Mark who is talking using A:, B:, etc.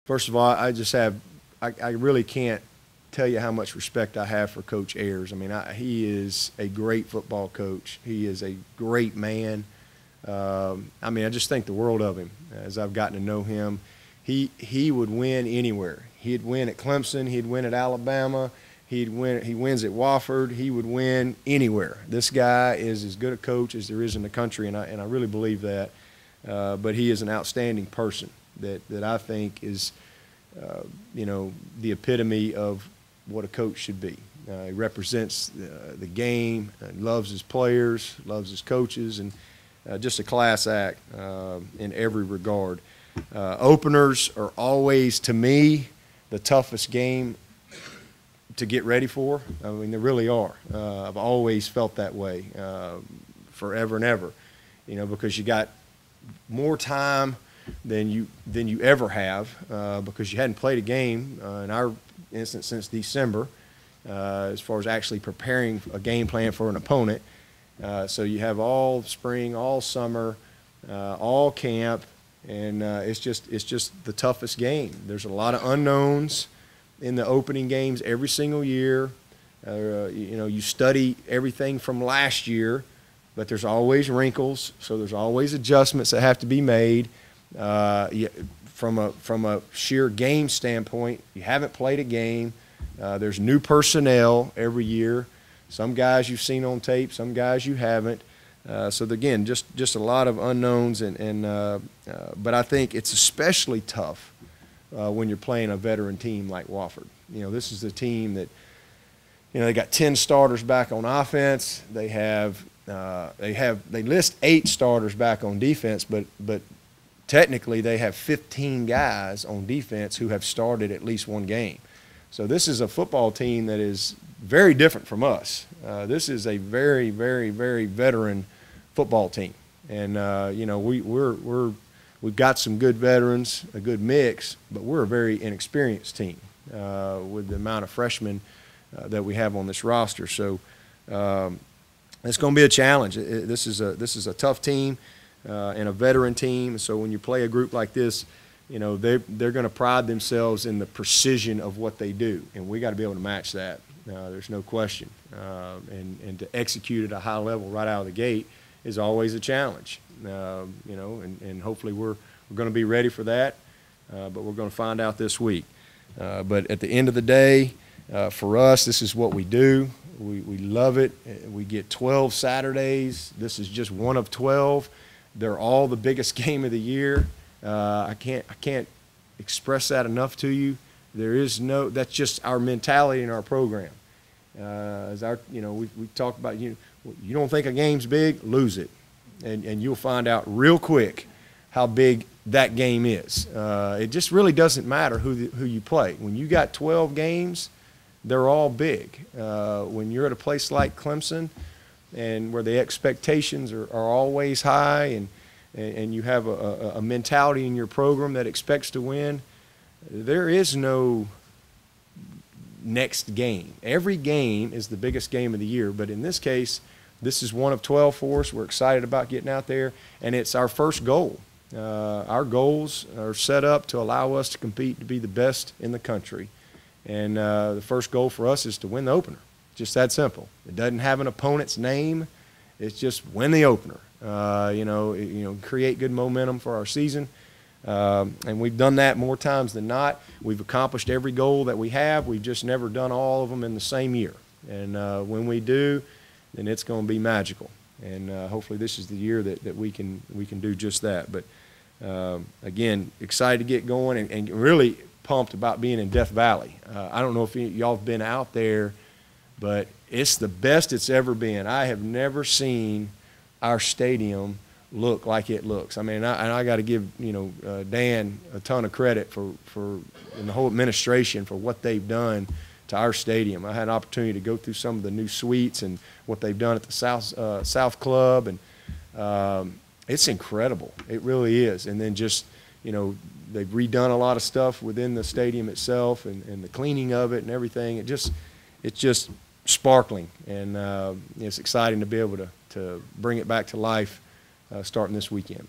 A: First of all, I really can't tell you how much respect I have for Coach Ayers. I mean, he is a great football coach. He is a great man. I mean, I just think the world of him as I've gotten to know him. He would win anywhere. He'd win at Clemson. He'd win at Alabama. He wins at Wofford. He would win anywhere. This guy is as good a coach as there is in the country, and I really believe that. But he is an outstanding person that I think is, the epitome of what a coach should be. He represents the game, loves his players, loves his coaches, and just a class act in every regard. Openers are always, to me, the toughest game to get ready for. I mean, they really are. I've always felt that way forever and ever, because you got more time than you ever have because you hadn't played a game in our instance since December as far as actually preparing a game plan for an opponent. So you have all spring, all summer, all camp, and it's just the toughest game. There's a lot of unknowns in the opening games every single year. You study everything from last year, but there's always wrinkles, so there's always adjustments that have to be made. From a sheer game standpoint, you haven't played a game. There's new personnel every year. Some guys you've seen on tape, some guys you haven't. So again, just a lot of unknowns, but I think it's especially tough when you're playing a veteran team like Wofford. This is the team that they got 10 starters back on offense. They list 8 starters back on defense, but technically they have 15 guys on defense who have started at least one game. So this is a football team that is very different from us. This is a very, very, very veteran football team, and we've got some good veterans, a good mix, but we're a very inexperienced team with the amount of freshmen that we have on this roster. So it's going to be a challenge. This is a tough team and a veteran team. So when you play a group like this, they're going to pride themselves in the precision of what they do, and we got to be able to match that. There's no question. And to execute at a high level right out of the gate is always a challenge. And hopefully we're going to be ready for that, but we're going to find out this week. But at the end of the day, for us, this is what we do. We love it. We get 12 Saturdays. This is just one of 12. They're all the biggest game of the year. I can't express that enough to you. That's just our mentality in our program. We talk about, you don't think a game's big, lose it. And you'll find out real quick how big that game is. It just really doesn't matter who you play. When you got 12 games, they're all big. When you're at a place like Clemson and where the expectations are always high and you have a mentality in your program that expects to win, there is no next game. Every game is the biggest game of the year, but in this case, this is one of 12 for us. We're excited about getting out there, and it's our first goal. Our goals are set up to allow us to compete to be the best in the country, and the first goal for us is to win the opener. Just that simple. It doesn't have an opponent's name. It's just win the opener. Create good momentum for our season. And we've done that more times than not. We've accomplished every goal that we have. We've just never done all of them in the same year. And when we do, then it's going to be magical. And hopefully this is the year that we can do just that. But again, excited to get going and really pumped about being in Death Valley. I don't know if y'all have been out there, but it's the best it's ever been. I have never seen our stadium look like it looks. I mean, I got to give Dan a ton of credit for and the whole administration for what they've done to our stadium. I had an opportunity to go through some of the new suites and what they've done at the South Club, and it's incredible. It really is. And then just they've redone a lot of stuff within the stadium itself and the cleaning of it and everything. It's just sparkling, and it's exciting to be able to bring it back to life starting this weekend.